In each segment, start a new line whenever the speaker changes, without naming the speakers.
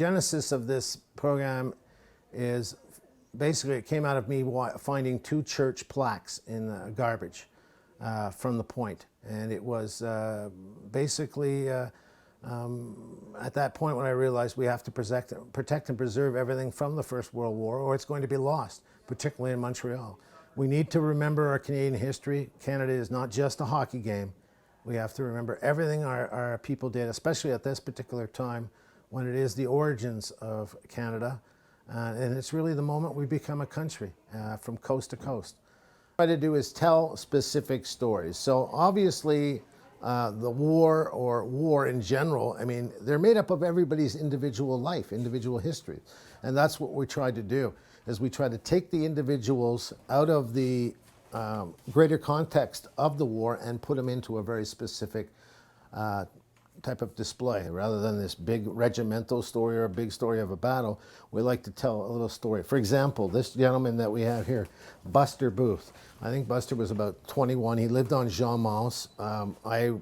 genesis of this program is basically it came out of me finding 2 church plaques in the garbage from the point. And it was basically at that point when I realized we have to protect and preserve everything from the First World War, or it's going to be lost, particularly in Montreal. We need to remember our Canadian history. Canada is not just a hockey game. We have to remember everything our people did, especially at this particular time when it is the origins of Canada. And it's really the moment we become a country from coast to coast. What I try to do is tell specific stories. So obviously the war, or war in general, I mean, they're made up of everybody's individual life, individual history. And that's what we try to do, is we try to take the individuals out of the greater context of the war and put them into a very specific type of display. Rather than this big regimental story or a big story of a battle, we like to tell a little story. For example, this gentleman that we have here, Buster Booth. I think Buster was about 21. He lived on Jean Mance.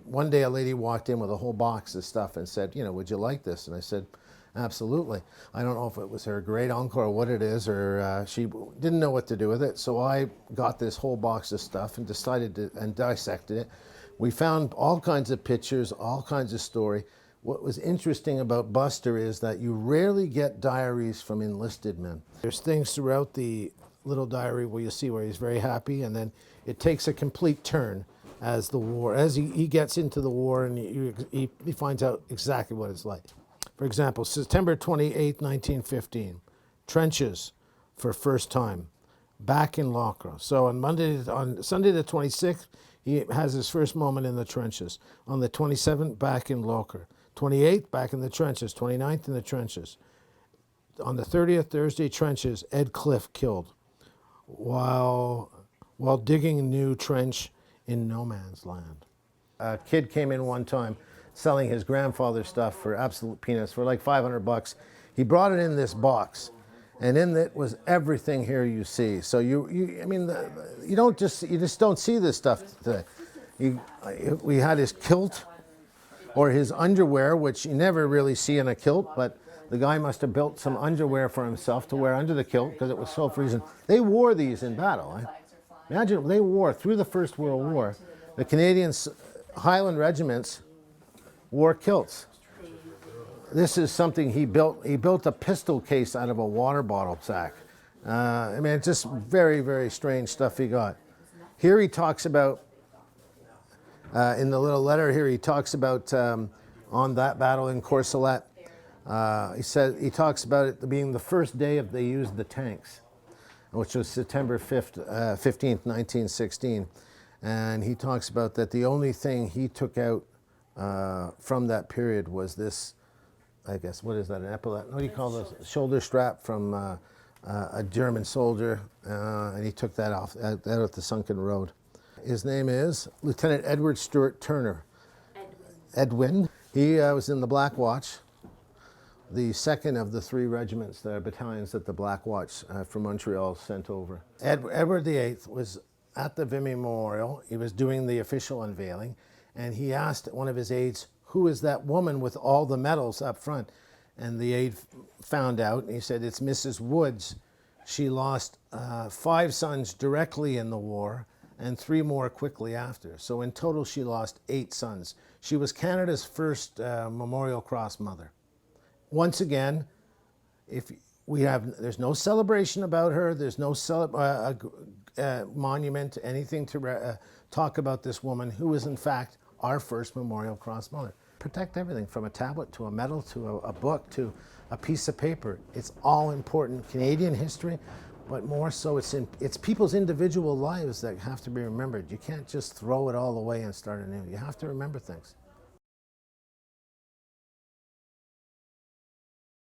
One day a lady walked in with a whole box of stuff and said, you know, would you like this? And I said, absolutely. I don't know if it was her great uncle or what it is, or she didn't know what to do with it. So I got this whole box of stuff and decided to, and dissected it. We found all kinds of pictures, all kinds of story. What was interesting about Buster is that you rarely get diaries from enlisted men. There's things throughout the little diary where you see where he's very happy, and then it takes a complete turn as the war, as he gets into the war, and he finds out exactly what it's like. For example, September 28, 1915, trenches for first time, back in Locre. So on Sunday the 26th, he has his first moment in the trenches. On the 27th, back in Locre. 28th, back in the trenches. 29th, in the trenches. On the 30th, Thursday, trenches, Ed Cliff killed while digging a new trench in no man's land. A kid came in one time selling his grandfather's stuff for absolute peanuts, for like 500 bucks. He brought it in this box, and in it was everything here you see. So you just don't see this stuff today. We had his kilt or his underwear, which you never really see in a kilt, but the guy must have built some underwear for himself to wear under the kilt because it was so freezing. They wore these in battle. Imagine, they wore, through the First World War, the Canadian Highland regiments wore kilts. This is something he built. He built a pistol case out of a water bottle sack. I mean, it's just very, very strange stuff he got. Here he talks about, in the little letter here, he talks about on that battle in Courcelette. He talks about it being the first day they used the tanks, which was September 15th, 1916. And he talks about that the only thing he took out from that period was this, I guess, what is that, an epaulet? What do you call this? Shoulder strap from a German soldier, and he took that off out at the sunken road. His name is Lieutenant Edward Stewart Turner. Edwin. He was in the Black Watch, the second of the 3 regiments, the battalions that the Black Watch from Montreal sent over. Edward VIII was at the Vimy Memorial. He was doing the official unveiling, and he asked one of his aides, who is that woman with all the medals up front? And the aide found out, and he said, it's Mrs. Woods. She lost 5 sons directly in the war and 3 more quickly after. So in total, she lost 8 sons. She was Canada's first Memorial Cross mother. Once again, there's no celebration about her. There's no monument, anything to talk about this woman who is in fact our first Memorial Cross mother. Protect everything from a tablet to a medal to a book to a piece of paper. It's all important Canadian history, but more so it's people's individual lives that have to be remembered. You can't just throw it all away and start anew. You have to remember things.